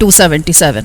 277।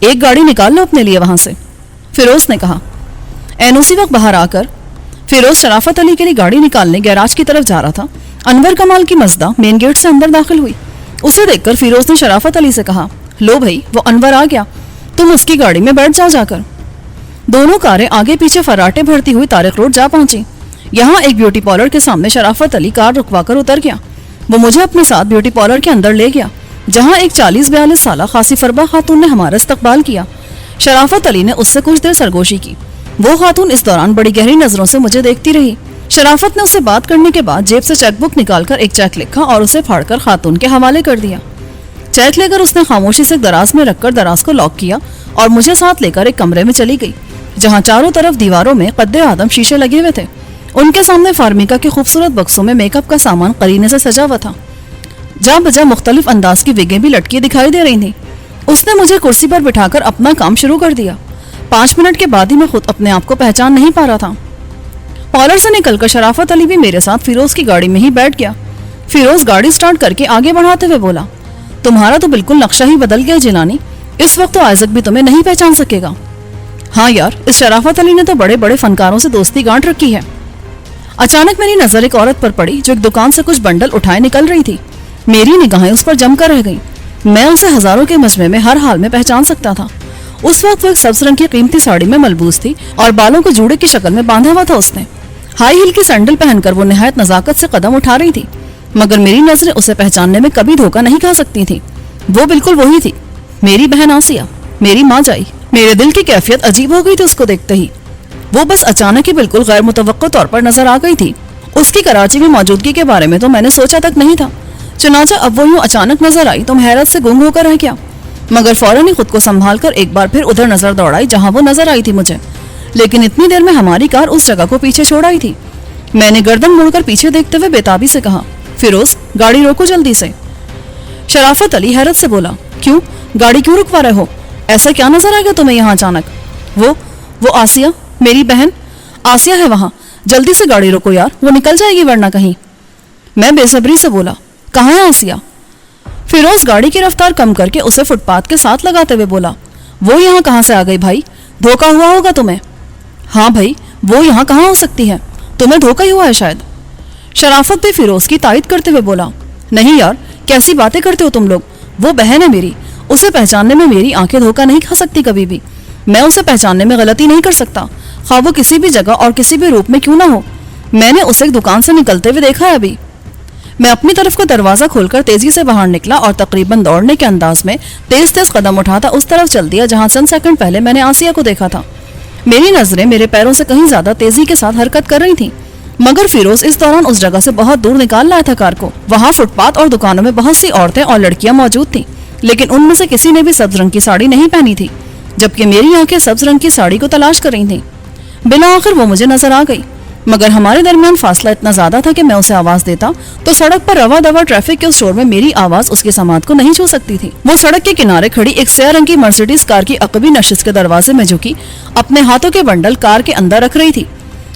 ایک گاڑی نکال لو اپنے لیے وہاں سے، فیروز نے کہا۔ این اسی وقت باہر آ کر فیروز شرافت علی کے لیے گاڑی نکالنے گیراج کی طرف جا رہا تھا۔ انور کمال کی مزدہ مین گیٹ سے اندر داخل ہوئی۔ اسے دیکھ کر فیروز نے شرافت علی سے کہا، لو بھائی وہ انور آ گیا، تم اس کی گاڑی میں بیٹھ جاؤ جا کر۔ دونوں کاریں آگے پیچھے فراٹے بھرتی ہوئی طارق روڈ جا پہنچی۔ یہاں ایک بیوٹی پارلر کے سامنے شرافت علی کار رکوا کر اتر گیا۔ وہ مجھے اپنے ساتھ بیوٹی پارلر کے اندر لے گیا، جہاں ایک 40-42 سالہ خاصی فربا خاتون نے ہمارا استقبال کیا۔ شرافت علی نے اس سے کچھ دیر سرگوشی کی۔ وہ خاتون اس دوران بڑی گہری نظروں سے مجھے دیکھتی رہی۔ شرافت نے اس سے بات کرنے کے بعد جیب سے چیک بک نکال کر ایک چیک لکھا اور اسے پھاڑ کر خاتون کے حوالے کر دیا۔ چیک لے کر اس نے خاموشی سے دراز میں رکھ کر دراز کو لاک کیا اور مجھے ساتھ لے کر ایک کمرے میں چلی گئی، جہاں چاروں طرف دیواروں میں قد آدم شیشے لگے ہوئے تھے۔ ان کے سامنے فارمیکا کے خوبصورت بکسوں میں میک اپ کا سامان قرینے سے سجا ہوا تھا۔ جہاں بجا مختلف انداز کی وگیں بھی لٹکی دکھائی دے رہی تھیں۔ اس نے مجھے کرسی پر بٹھا کر اپنا کام شروع کر دیا۔ 5 منٹ کے بعد ہی میں خود اپنے آپ کو پہچان نہیں پا رہا تھا۔ پارلر سے نکل کر شرافت علی بھی میرے ساتھ فیروز کی گاڑی میں ہی بیٹھ گیا۔ فیروز گاڑی سٹارٹ کر کے آگے بڑھاتے ہوئے بولا، تمہارا تو بالکل نقشہ ہی بدل گیا جیلانی، اس وقت تو آئزک بھی تمہیں نہیں پہچان سکے گا۔ ہاں یار، اس شرافت علی نے تو بڑے بڑے فنکاروں سے دوستی گانٹ رکھی ہے۔ اچانک میری نظر ایک عورت پر پڑی جو ایک دکان سے کچھ بنڈل اٹھائے نکل رہی تھی۔ میری نگاہیں اس پر جم کر رہ گئیں۔ میں اسے ہزاروں کے مجمع میں ہر حال میں پہچان سکتا تھا۔ اس وقت وہ ایک سبز رنگ کی قیمتی ساڑی میں ملبوس تھی اور بالوں کو جوڑے کی شکل میں باندھا ہوا تھا۔ اس نے ہائی ہیل کی سینڈل پہن کر وہ نہایت نزاکت سے قدم اٹھا رہی تھی، مگر میری نظریں اسے پہچاننے میں کبھی دھوکہ نہیں کھا سکتی تھی۔ وہ بالکل وہی تھی، میری بہن آسیہ، میری ماں جائی۔ میرے دل کی کیفیت عجیب ہو گئی تھی اس کو دیکھتے ہی۔ وہ بس اچانک ہی بالکل غیر متوقع طور پر نظر آ گئی تھی۔ اس کی کراچی میں موجودگی کے بارے میں تو میں نے سوچا تک نہیں تھا، چنانچہ اب وہ یوں اچانک نظر آئی تو میں حیرت سے گنگ ہو کر رہ گیا، مگر فوراً ہی خود کو سنبھال کر ایک بار پھر ادھر نظر دوڑائی جہاں وہ نظر آئی تھی مجھے، لیکن اتنی دیر میں ہماری کار اس جگہ کو پیچھے چھوڑ آئی تھی۔ میں نے گردن موڑ کر پیچھے دیکھتے ہوئے بےتابی سے کہا، فیروز گاڑی روکو جلدی سے۔ شرافت علی حیرت سے بولا، کیوں گاڑی کیوں رکوا رہے ہو؟ ایسا کیا نظر آ گیا تمہیں یہاں اچانک؟ وہ آسیہ، میری بہن آسیہ ہے وہاں، جلدی سے گاڑی روکو یار، وہ نکل جائے گی ورنہ کہیں۔ میں بے صبری سے بولا، کہاں ہے آسیہ؟ فیروز گاڑی کی رفتار کم کر کے اسے فٹ پاتھ کے ساتھ لگاتے ہوئے بولا، وہ یہاں کہاں سے آ گئی بھائی؟ دھوکا ہوا ہوگا تمہیں۔ ہاں بھائی، وہ یہاں کہاں ہو سکتی ہے؟ تمہیں دھوکا ہی ہوا ہے شاید۔ شرافت بھی فیروز کی تائید کرتے ہوئے بولا، نہیں یار، کیسی باتیں کرتے ہو تم لوگ، وہ بہن ہے میری، اسے پہچاننے میں میری آنکھیں دھوکا نہیں کھا سکتی کبھی بھی۔ میں اسے پہچاننے میں غلطی نہیں کر سکتا، خواہ وہ کسی بھی جگہ اور کسی بھی روپ میں کیوں نہ ہو۔ میں نے اسے ایک دکان سے نکلتے ہوئے دیکھا ہے ابھی۔ میں اپنی طرف کو دروازہ کھول کر تیزی سے باہر نکلا اور تقریباً دوڑنے کے انداز میں تیز تیز قدم اٹھاتا اس طرف چل دیا جہاں چند سیکنڈ پہلے میں نے آسیہ کو دیکھا تھا۔ میری نظریں میرے پیروں سے کہیں زیادہ تیزی کے ساتھ حرکت کر رہی تھیں، مگر فیروز اس دوران اس جگہ سے بہت دور نکال لایا تھا کار کو۔ وہاں فٹ پاتھ اور دکانوں میں بہت سی عورتیں اور لڑکیاں موجود تھیں، لیکن ان میں سے کسی نے بھی سبز رنگ کی ساڑی نہیں پہنی تھی، جبکہ میری آنکھیں سبز رنگ کی ساڑی کو تلاش کر رہی تھیں۔ بالآخر وہ مجھے نظر آ گئی، مگر ہمارے درمیان فاصلہ اتنا زیادہ تھا کہ میں اسے آواز دیتا تو سڑک پر روا دوا ٹریفک کے اس شور میں میری آواز اس کی سماعت کو نہیں چھو سکتی تھی۔ وہ سڑک کے کنارے کھڑی ایک سیاہ رنگ کی مرسیڈیز کار کی عقبی نشست کے دروازے میں جھکی اپنے ہاتھوں کے بنڈل کار کے اندر رکھ رہی تھی۔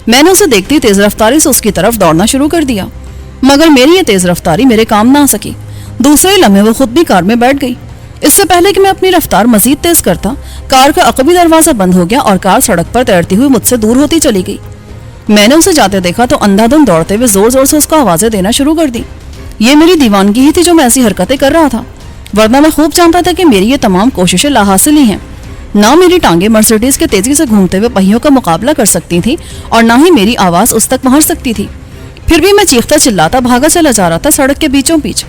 میں نے اسے دیکھتی تیز رفتاری سے اس کی طرف دوڑنا شروع کر دیا، مگر میری یہ تیز رفتاری میرے کام نہ آ سکی۔ دوسرے لمحے وہ خود بھی کار میں بیٹھ گئی۔ اس سے پہلے کہ میں اپنی رفتار مزید تیز کرتا، کار کا عقبی دروازہ بند ہو گیا اور کار سڑک پر تیرتی ہوئی مجھ سے دور ہوتی چلی گئی۔ میں نے اسے جاتے دیکھا تو اندھا دھند دوڑتے ہوئے زور زور سے اس کو آوازیں دینا شروع کر دی۔ یہ میری دیوانگی ہی تھی جو میں ایسی حرکتیں کر رہا تھا، ورنہ میں خوب جانتا تھا کہ میری یہ تمام کوششیں لا حاصل ہی ہیں۔ نہ میری ٹانگیں مرسیڈیز کے تیزی سے گھومتے ہوئے پہیوں کا مقابلہ کر سکتی تھیں اور نہ ہی میری آواز اس تک پہنچ سکتی تھی۔ پھر بھی میں چیختا چلاتا بھاگا چلا جا رہا تھا سڑک کے بیچوں بیچ،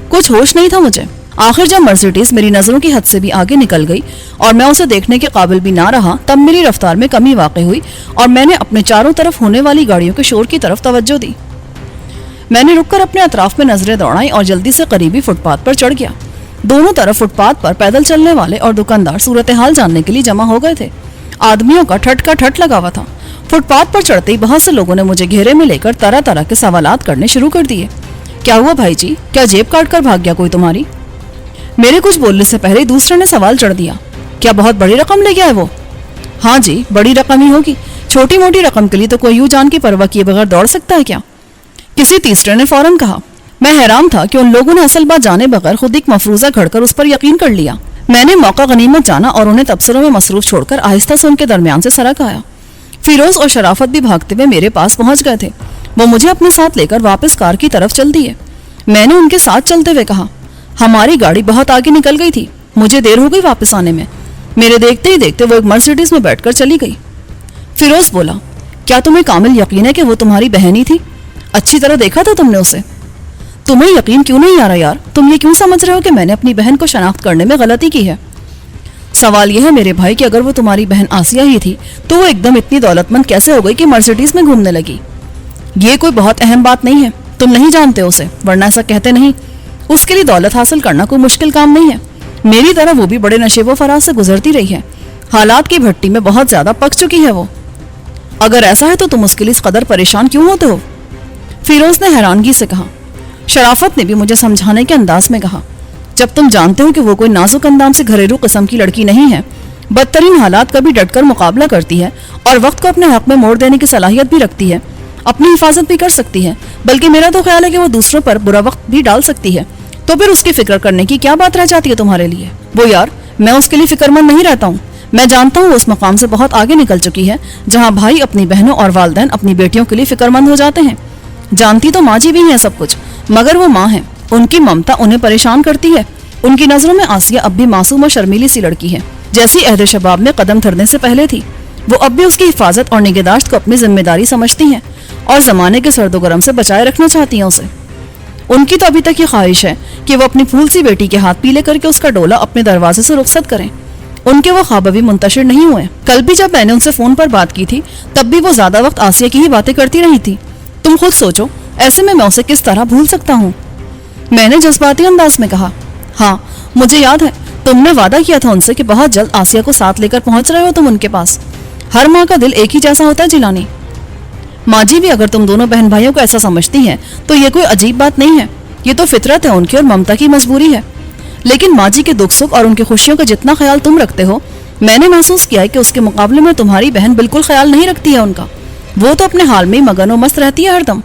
کچھ ہوش نہیں تھا مجھے۔ آخر جب مرسیڈیز میری نظروں کی حد سے بھی آگے نکل گئی اور میں اسے دیکھنے کے قابل بھی نہ رہا، تب میری رفتار میں کمی واقع ہوئی اور میں نے اپنے چاروں طرف ہونے والی گاڑیوں کے شور کی طرف توجہ دی۔ میں نے رک کر اپنے اطراف میں نظریں دوڑائیں اور جلدی سے قریبی فٹ پاتھ پر چڑھ گیا۔ دونوں طرف فٹ پاتھ پر پیدل چلنے والے اور دکاندار صورتحال جاننے کے لیے جمع ہو گئے تھے۔ آدمیوں کا ٹھٹ لگا ہوا تھا۔ فٹ پاتھ پر چڑھتے ہی بہت سے لوگوں نے مجھے گھیرے میں لے کر طرح طرح کے سوالات کرنے شروع کر دیے۔ کیا ہوا بھائی جی؟ کیا جیب کاٹ کر بھاگ گیا کوئی تمہاری؟ میرے کچھ بولنے سے پہلے دوسرے نے سوال چڑھ دیا، کیا بہت بڑی رقم لے گیا ہے وہ؟ ہاں جی، بڑی رقم ہی ہوگی، چھوٹی موٹی رقم کے لیے تو کوئی یوں جان کی پرواہ کیے بغیر دوڑ سکتا ہے کیا؟ کسی تیسرے نے فوراً کہا۔ میں حیران تھا کہ ان لوگوں نے اصل بات جانے بغیر خود ایک مفروضہ گھڑ کر اس پر یقین کر لیا۔ میں نے موقع غنیمت جانا اور انہیں تبصروں میں مصروف چھوڑ کر آہستہ سے ان کے درمیان سے سرک آیا۔ فیروز اور شرافت بھی بھاگتے ہوئے میرے پاس پہنچ گئے تھے۔ وہ مجھے اپنے ساتھ لے کر واپس کار کی طرف چل دیے۔ میں نے ان کے ساتھ چلتے ہوئے کہا، ہماری گاڑی بہت آگے نکل گئی تھی، مجھے دیر ہو گئی واپس آنے میں۔ میرے دیکھتے ہی دیکھتے وہ ایک مرسیڈیز میں بیٹھ کر چلی گئی۔ فیروز بولا، کیا تمہیں کامل یقین ہے کہ وہ تمہاری بہن ہی تھی؟ اچھی طرح دیکھا تھا تم نے اسے؟ تمہیں یقین کیوں نہیں آ رہا یار؟ تم یہ کیوں سمجھ رہے ہو کہ میں نے اپنی بہن کو شناخت کرنے میں غلطی کی ہے؟ سوال یہ ہے میرے بھائی کہ اگر وہ تمہاری بہن آسیہ ہی تھی تو وہ ایک دم اتنی دولت مند کیسے ہو گئی کہ مرسیڈیز میں گھومنے لگی؟ یہ کوئی بہت اہم بات نہیں ہے، تم نہیں جانتے اسے، ورنہ ایسا کہتے نہیں۔ اس کے لیے دولت حاصل کرنا کوئی مشکل کام نہیں ہے۔ میری طرح وہ بھی بڑے نشیب و فراز سے گزرتی رہی ہے، حالات کی بھٹی میں بہت زیادہ پک چکی ہے وہ۔ اگر ایسا ہے تو تم اس کے لیے اس قدر پریشان کیوں ہوتے ہو؟ فیروز نے حیرانگی سے کہا۔ شرافت نے بھی مجھے سمجھانے کے انداز میں کہا، جب تم جانتے ہو کہ وہ کوئی نازک اندام سے گھریلو قسم کی لڑکی نہیں ہے، بدترین حالات کا بھی ڈٹ کر مقابلہ کرتی ہے اور وقت کو اپنے حق میں موڑ دینے کی صلاحیت بھی رکھتی ہے، اپنی حفاظت بھی کر سکتی ہے، بلکہ میرا تو خیال ہے کہ وہ دوسروں پر برا وقت بھی ڈال سکتی ہے، تو پھر اس کی فکر کرنے کی کیا بات رہ جاتی ہے تمہارے لیے؟ وہ یار، میں اس کے لیے فکر مند نہیں رہتا ہوں۔ میں جانتا ہوں وہ اس مقام سے بہت آگے نکل چکی ہے جہاں بھائی اپنی بہنوں اور والدین اپنی بیٹیوں کے لیے فکر مند ہو جاتے ہیں۔ جانتی تو ماں جی بھی ہیں سب کچھ، مگر وہ ماں ہیں، ان کی ممتا انہیں پریشان کرتی ہے۔ ان کی نظروں میں آسیہ اب بھی معصوم اور شرمیلی سی لڑکی ہے، جیسی عہد شباب میں قدم دھرنے سے پہلے تھی۔ وہ اب بھی اس کی حفاظت اور نگہداشت کو اپنی ذمہ داری سمجھتی ہیں اور زمانے کے سرد و گرم سے بچائے رکھنا چاہتی ہیں اسے۔ ان کی تو ابھی تک یہ خواہش ہے کہ وہ اپنی پھول سی بیٹی کے ہاتھ پیلے کر کے اس کا ڈولا اپنے دروازے سے رخصت کریں۔ ان کے وہ خواب ابھی منتشر نہیں ہوئے۔ کل بھی جب میں نے ان سے فون پر بات کی تھی تب بھی وہ زیادہ وقت آسیہ کی ہی باتیں کرتی رہی تھی۔ تم خود سوچو، ایسے میں اسے کس طرح بھول سکتا ہوں؟ میں نے جذباتی انداز میں کہا، ہاں مجھے یاد ہے، تم نے وعدہ کیا تھا ان سے کہ بہت جلد آسیہ کو ساتھ لے کر پہنچ رہے ہو تم ان کے پاس۔ ہر ماں کا دل ایک ہی جیسا ہوتا ہے جیلانی۔ ماں جی بھی اگر تم دونوں بہن بھائیوں کو ایسا سمجھتی ہیں تو یہ کوئی عجیب بات نہیں ہے، یہ تو فطرت ہے ان کی اور ممتا کی مجبوری ہے۔ لیکن ماں جی کے دکھ سکھ اور ان کی خوشیوں کا جتنا خیال تم رکھتے ہو، میں نے محسوس کیا ہے کہ اس کے مقابلے میں تمہاری بہن بالکل خیال نہیں رکھتی ہے ان کا۔ وہ تو اپنے حال میں ہی مگن و مست رہتی ہے ہر دم۔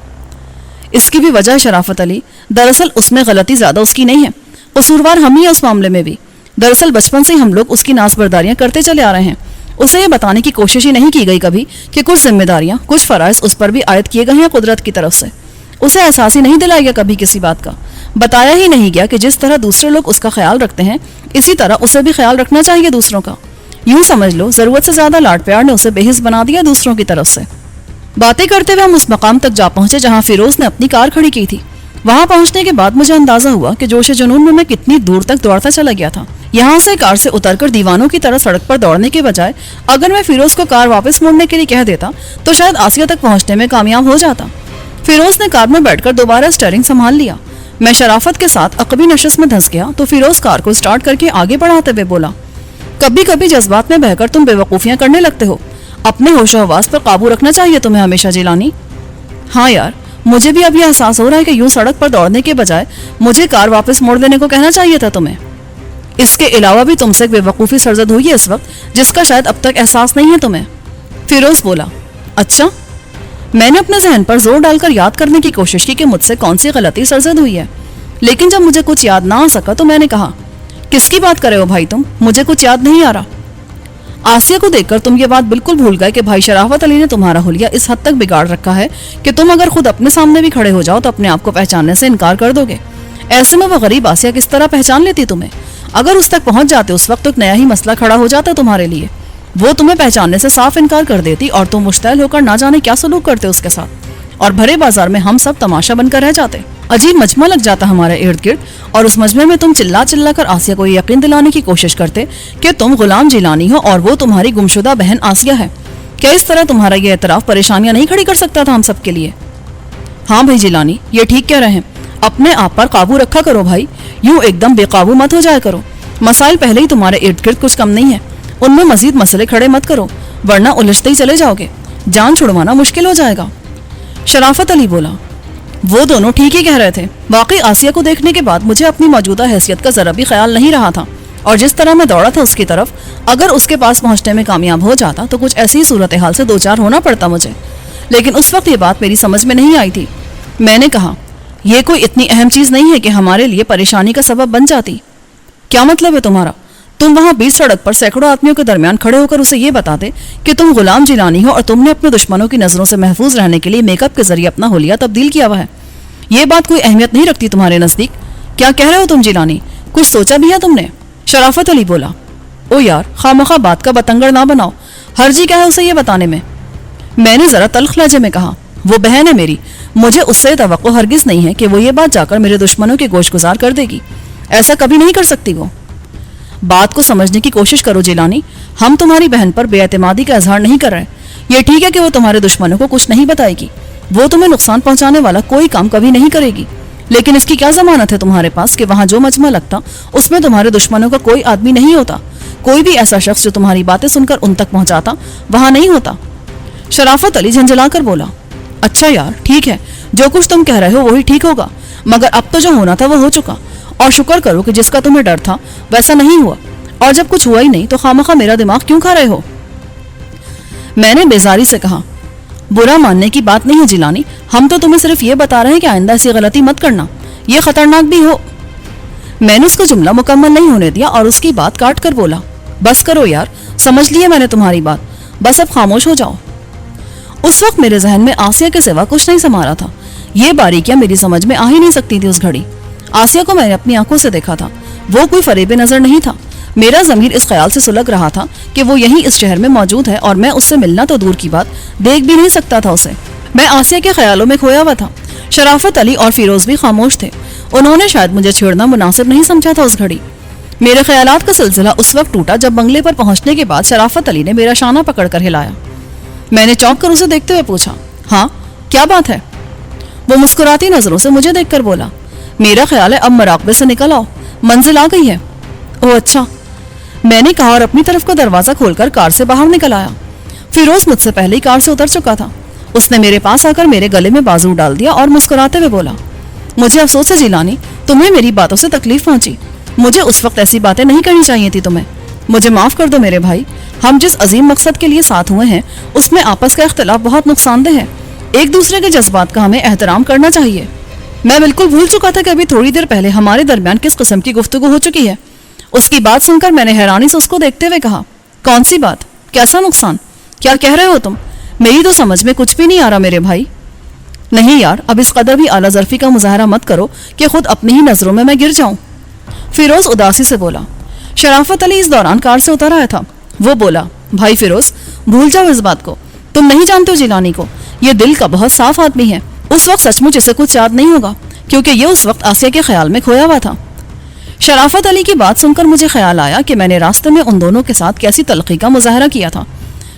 اس کی بھی وجہ ہے شرافت علی، دراصل اس میں غلطی زیادہ اس کی نہیں ہے، قصوروار ہم ہی ہیں اس معاملے میں بھی۔ دراصل بچپن سے ہی ہم لوگ اس کی ناز برداریاں کرتے چلے آ رہے ہیں، اسے یہ بتانے کی کوشش ہی نہیں کی گئی کبھی کہ کچھ ذمہ داریاں، کچھ فرائض اس پر بھی عائد کیے گئے ہیں قدرت کی طرف سے۔ اسے احساس ہی نہیں دلایا گیا کبھی کسی بات کا، بتایا ہی نہیں گیا کہ جس طرح دوسرے لوگ اس کا خیال رکھتے ہیں اسی طرح اسے بھی خیال رکھنا چاہیے دوسروں کا۔ یوں سمجھ لو ضرورت سے زیادہ لاڈ پیار نے اسے بے حس بنا دیا دوسروں کی طرف سے۔ باتیں کرتے ہوئے ہم اس مقام تک جا پہنچے جہاں فیروز نے اپنی کار کھڑی کی تھی۔ وہاں پہنچنے کے بعد مجھے اندازہ ہوا کہ جوش جنون میں کتنی دور تک دوڑتا چلا گیا تھا۔ یہاں سے کار سے اتر کر دیوانوں کی طرح سڑک پر دوڑنے کے بجائے اگر میں فیروز کو کار واپس موڑنے کے لیے کہہ دیتا تو شاید آسیہ تک پہنچنے میں کامیاب ہو جاتا۔ فیروز نے کار میں بیٹھ کر دوبارہ اسٹیئرنگ سنبھال لیا۔ میں شرافت کے ساتھ عقبی نشست میں دھنس گیا تو فیروز کار کو اسٹارٹ کر کے آگے بڑھاتے ہوئے بولا، کبھی کبھی جذبات میں بہہ کر تم بے وقوفیاں کرنے لگتے ہو، اپنے ہوش و حواس پر قابو رکھنا چاہیے تمہیں ہمیشہ جیلانی۔ ہاں یار، مجھے بھی اب یہ احساس ہو رہا ہے کہ یوں سڑک پر دوڑنے کے بجائے مجھے کار واپس موڑ دینے کو کہنا چاہیے تھا تمہیں۔ اس کے علاوہ بھی تم سے ایک بے وقوفی سرزد ہوئی ہے اس وقت جس کا شاید اب تک احساس نہیں ہے تمہیں۔ فیروز بولا، اچھا؟ میں نے اپنے ذہن پر زور ڈال کر یاد کرنے کی کوشش کی کہ مجھ سے کون سی غلطی سرزد ہوئی ہے، لیکن جب مجھے کچھ یاد نہ آ سکا تو میں نے کہا، کس کی بات کر رہے ہو بھائی تم؟ مجھے کچھ یاد نہیں آ رہا۔ آسیہ کو دیکھ کر تم یہ بات بالکل بھول گئے کہ بھائی شرافت علی نے تمہارا حلیہ اس حد تک بگاڑ رکھا ہے کہ تم اگر خود اپنے سامنے بھی کھڑے ہو جاؤ تو اپنے آپ کو پہچاننے سے انکار کر دو گے۔ ایسے میں وہ غریب آسیہ کس طرح پہچان لیتی تمہیں؟ اگر اس تک پہنچ جاتے اس وقت ایک نیا ہی مسئلہ کھڑا ہو جاتا تمہارے لیے۔ وہ تمہیں پہچاننے سے صاف انکار کر دیتی اور تم مشتعل ہو کر نہ جانے کیا سلوک کرتے اس کے ساتھ، اور بھرے بازار میں ہم سب تماشا بن کر رہ جاتے۔ عجیب مجمع لگ جاتا ہمارے ارد گرد، اور اس مجمع میں تم چلا چلا کر آسیہ کو یہ یقین دلانے کی کوشش کرتے کہ تم غلام جیلانی ہو اور وہ تمہاری گمشدہ بہن آسیہ ہے۔ کیا اس طرح تمہارا یہ اعتراف پریشانیاں نہیں کھڑی کر سکتا تھا ہم سب کے لیے؟ ہاں بھائی جیلانی، یہ ٹھیک کہہ رہے ہیں، اپنے آپ پر قابو رکھا کرو بھائی، یوں ایک دم بے قابو مت ہو جایا کرو۔ مسائل پہلے ہی تمہارے ارد گرد کچھ کم نہیں ہے، ان میں مزید مسئلے کھڑے مت کرو ورنہ الجھتے ہی چلے جاؤ گے، جان چھڑوانا مشکل ہو جائے گا۔ شرافت علی بولا، وہ دونوں ٹھیک ہی کہہ رہے تھے۔ واقعی آسیہ کو دیکھنے کے بعد مجھے اپنی موجودہ حیثیت کا ذرا بھی خیال نہیں رہا تھا، اور جس طرح میں دوڑا تھا اس کی طرف، اگر اس کے پاس پہنچنے میں کامیاب ہو جاتا تو کچھ ایسی صورتحال سے دوچار ہونا پڑتا مجھے، لیکن اس وقت یہ بات میری سمجھ میں نہیں آئی تھی۔ میں نے کہا، یہ کوئی اتنی اہم چیز نہیں ہے کہ ہمارے لیے پریشانی کا سبب بن جاتی۔ کیا مطلب ہے تمہارا؟ تم وہاں بیچ سڑک پر سینکڑوں آدمیوں کے درمیان کھڑے ہو کر اسے یہ بتاتے کہ تم غلام جیلانی ہو اور تم نے اپنے دشمنوں کی نظروں سے محفوظ رہنے کے لیے میک اپ کے ذریعے اپنا حلیہ تبدیل کیا ہوا ہے. یہ بات کوئی اہمیت نہیں رکھتی تمہارے نزدیک؟ کیا کہہ رہے ہو تم جیلانی؟ کچھ سوچا بھی ہے تم نے؟ شرافت علی بولا. او یار، خواہ بات کا بتنگڑ نہ بناؤ، حرجی کیا ہے اسے یہ بتانے میں؟ میں نے ذرا تلخ لہجے میں کہا. وہ بہن ہے میری، مجھے اس سے توقع ہرگز نہیں ہے کہ وہ یہ بات جا کر میرے دشمنوں کے گوش گزار کر دے گی. ایسا کبھی نہیں کر سکتی وہ. بات کو سمجھنے کی کوشش کرو جیلانی، ہم تمہاری بہن پر بے اعتمادی کا اظہار نہیں کر رہے. یہ ٹھیک ہے کہ وہ تمہارے دشمنوں کو کچھ نہیں بتائے گی، وہ تمہیں نقصان پہنچانے والا کوئی کام کبھی نہیں کرے گی، لیکن اس کی کیا ضمانت ہے تمہارے پاس کہ وہاں جو مجمع لگتا اس میں تمہارے دشمنوں کا کوئی آدمی نہیں ہوتا، کوئی بھی ایسا شخص جو تمہاری باتیں سن کر ان تک پہنچاتا وہاں نہیں ہوتا؟ شرافت علی جھنجھلا کر بولا. اچھا یار ٹھیک ہے، جو کچھ تم کہہ رہے ہو وہی ٹھیک ہوگا، مگر اب تو جو ہونا تھا وہ ہو چکا، اور شکر کرو کہ جس کا تمہیں ڈر تھا ویسا نہیں ہوا، اور جب کچھ ہوا ہی نہیں تو خواہ میرا دماغ کیوں کھا رہے ہو؟ میں نے بیزاری سے کہا. برا ماننے کی بات نہیں ہے جیلانی، ہم تو تمہیں صرف یہ بتا رہے ہیں کہ آئندہ ایسی غلطی مت کرنا، یہ خطرناک بھی ہو. میں نے اس کو جملہ مکمل نہیں ہونے دیا اور اس کی بات کاٹ کر بولا. بس کرو یار، سمجھ لیے میں نے تمہاری بات، بس اب خاموش ہو جاؤ. اس وقت میرے ذہن میں آسیہ کے سوا کچھ نہیں سما رہا تھا. یہ باریکیاں میری سمجھ میں آ ہی نہیں سکتی تھی اس گھڑی. آسیہ کو میں نے اپنی آنکھوں سے دیکھا تھا، وہ کوئی فریب نظر نہیں تھا. میرا ضمیر اس خیال سے سلگ رہا تھا کہ وہ یہیں اس شہر میں موجود ہے اور میں اس سے ملنا تو دور کی بات دیکھ بھی نہیں سکتا تھا اسے. میں آسیہ کے خیالوں میں کھویا ہوا تھا. شرافت علی اور فیروز بھی خاموش تھے. انہوں نے شاید مجھے چھیڑنا مناسب نہیں سمجھا تھا اس گھڑی. میرے خیالات کا سلسلہ اس وقت ٹوٹا جب بنگلے پر پہنچنے کے بعد شرافت علی نے میرا شانہ پکڑ کر ہلایا. میں نے چونک کر اسے دیکھتے ہوئے پوچھا. ہاں کیا بات ہے؟ وہ مسکراتی نظروں سے مجھے دیکھ کر بولا. میرا خیال ہے اب مراقبے سے نکل آؤ، منزل آ گئی ہے. اوہ اچھا، میں نے کہا اور اپنی طرف کا دروازہ کھول کر کار سے باہر نکل آیا. فیروز مجھ سے پہلے ہی کار سے اتر چکا تھا. اس نے میرے پاس آ کر میرے گلے میں بازو ڈال دیا اور مسکراتے ہوئے بولا. مجھے افسوس ہے جیلانی، تمہیں میری باتوں سے تکلیف پہنچی. مجھے اس وقت ایسی باتیں نہیں کرنی چاہیے تھی تمہیں. مجھے معاف کر دو میرے بھائی، ہم جس عظیم مقصد کے لیے ساتھ ہوئے ہیں اس میں آپس کا اختلاف بہت نقصان دہ ہے. ایک دوسرے کے جذبات کا ہمیں احترام کرنا چاہیے. میں بالکل بھول چکا تھا کہ ابھی تھوڑی دیر پہلے ہمارے درمیان کس قسم کی گفتگو ہو چکی ہے. اس کی بات سن کر میں نے حیرانی سے اس کو دیکھتے ہوئے کہا. کون سی بات؟ کیسا نقصان؟ کیا کہہ رہے ہو تم؟ میری تو سمجھ میں کچھ بھی نہیں آ رہا میرے بھائی. نہیں یار، اب اس قدر بھی اعلیٰ ظرفی کا مظاہرہ مت کرو کہ خود اپنی ہی نظروں میں گر جاؤں. فیروز اداسی سے بولا. شرافت علی اس دوران کار سے اتر آیا تھا. وہ بولا. بھائی فیروز، بھول جاؤ اس بات کو. تم نہیں جانتے ہو جیلانی کو، یہ دل کا بہت صاف آدمی ہے. اس وقت سچ مچ اسے کچھ یاد نہیں ہوگا کیونکہ یہ اس وقت آسیہ کے خیال میں کھویا ہوا تھا. شرافت علی کی بات سن کر مجھے خیال آیا کہ میں نے راستے میں ان دونوں کے ساتھ کیسی تلخی کا مظاہرہ کیا تھا.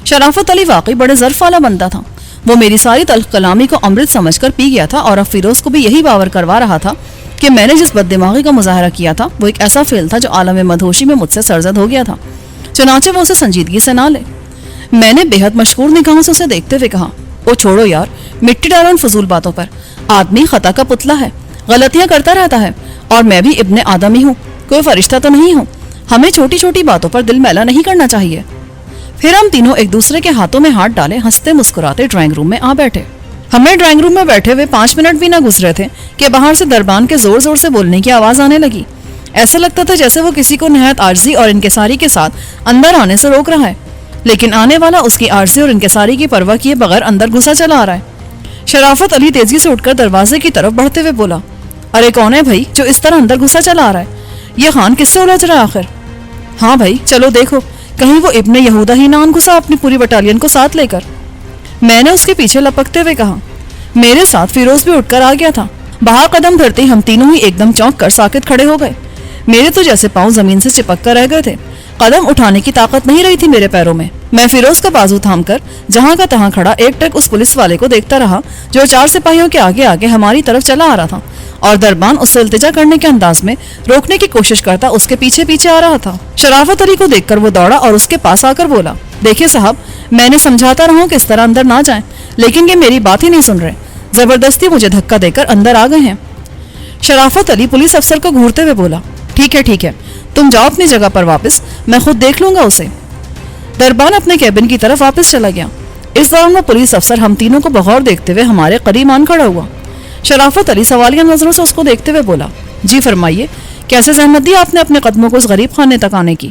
شرافت علی واقعی بڑے ظرف والا بندہ تھا. وہ میری ساری تلخ کلامی کو امرت سمجھ کر پی گیا تھا اور اب فیروز کو بھی یہی باور کروا رہا تھا کہ میں نے جس بد دماغی کا مظاہرہ کیا تھا وہ ایک ایسا فعل تھا جو عالم مدہوشی میں مجھ سے سرزد ہو گیا تھا، چنانچہ وہ اسے سنجیدگی سے نہ لے. میں نے بے حد مشہور نگاہوں سے اسے دیکھتے ہوئے کہا. او چھوڑو یار، مٹی ڈالو ان فضول باتوں پر. آدمی خطا کا پتلا ہے، غلطیاں کرتا رہتا ہے، اور میں بھی ابن آدم ہی ہوں، کوئی فرشتہ تو نہیں ہوں. ہمیں چھوٹی چھوٹی باتوں پر دل میلا نہیں کرنا چاہیے. پھر ہم تینوں ایک دوسرے کے ہاتھوں میں ہاتھ ڈالے ہنستے مسکراتے ڈرائنگ روم میں آ بیٹھے. ہمیں ڈرائنگ روم میں بیٹھے ہوئے 5 منٹ بھی نہ گزرے تھے کہ باہر سے دربان کے زور زور سے بولنے کی آواز آنے لگی. ایسا لگتا تھا جیسے وہ کسی کو نہایت عاجزی اور انکساری کے ساتھ اندر آنے سے روک رہا ہے، لیکن آنے والا اس کی عاجزی اور انکساری کی پرواہ کیے بغیر اندر گھسا چلا آ رہا ہے. شرافت علی تیزی سے اٹھ کر دروازے کی طرف بڑھتے ہوئے بولا. ارے کون ہے بھائی جو اس طرح اندر گھسا چلا آ رہا ہے؟ یہ خان کس سے الجھ رہا ہے آخر؟ ہاں بھائی چلو دیکھو، کہیں وہ ابن یہودا ہی نان گھسا اپنی پوری بٹالین کو ساتھ لے کر. میں نے اس کے پیچھے لپکتے ہوئے کہا. میرے ساتھ فیروز بھی اٹھ کر آ گیا تھا. باہر قدم دھرتے ہم تینوں ہی ایک دم چونک کر ساکت کھڑے ہو گئے. میرے تو جیسے پاؤں زمین سے چپک کر رہ گئے تھے. قدم اٹھانے کی طاقت نہیں رہی تھی میرے پیروں میں. میں فیروز کا بازو تھام کر جہاں کا تہاں کھڑا ایک ٹک اس پولیس والے کو دیکھتا رہا جو 4 سپاہیوں کے آگے آگے ہماری طرف چلا آ رہا تھا اور دربان اس سے التجا کرنے کے انداز میں روکنے کی کوشش کرتا اس کے پیچھے پیچھے آ رہا تھا. شرافت علی کو دیکھ کر وہ دوڑا اور اس کے پاس آ کر بولا. دیکھیے صاحب، میں نے سمجھاتا رہا ہوں کہ اس طرح اندر نہ جائیں، لیکن یہ میری بات ہی نہیں سن رہے، زبردستی مجھے دھکا دے کر اندر آ گئے ہیں. شرافت علی پولیس افسر کو گھورتے ہوئے بولا. ٹھیک ہے، تم جاؤ اپنی جگہ پر واپس، میں خود دیکھ لوں گا اسے. دربان اپنے کیبن کی طرف واپس چلا گیا. اس دوران وہ پولیس افسر ہم تینوں کو بغور دیکھتے ہوئے ہمارے قریب آن کھڑا ہوا. شرافت علی سوالیہ نظروں سے اس کو دیکھتے ہوئے بولا. جی فرمائیے، کیسے زحمت دی آپ نے اپنے قدموں کو اس غریب خانے تک آنے کی؟